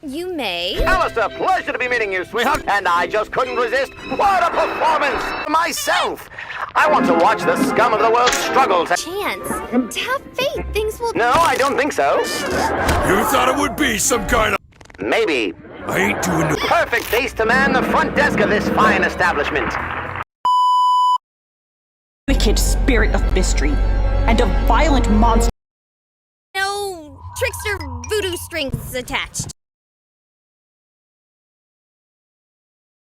You may. Alastor, pleasure to be meeting you, sweetheart. And I just couldn't resist. What a performance! Myself! I want to watch the scum of the world struggle to... Chance. Have faith. Things will... No, I don't think so. You thought it would be some kind of... Maybe. I ain't doing the... Perfect face to man the front desk of this fine establishment. Wicked spirit of mystery and a violent monster. No trickster voodoo strings attached.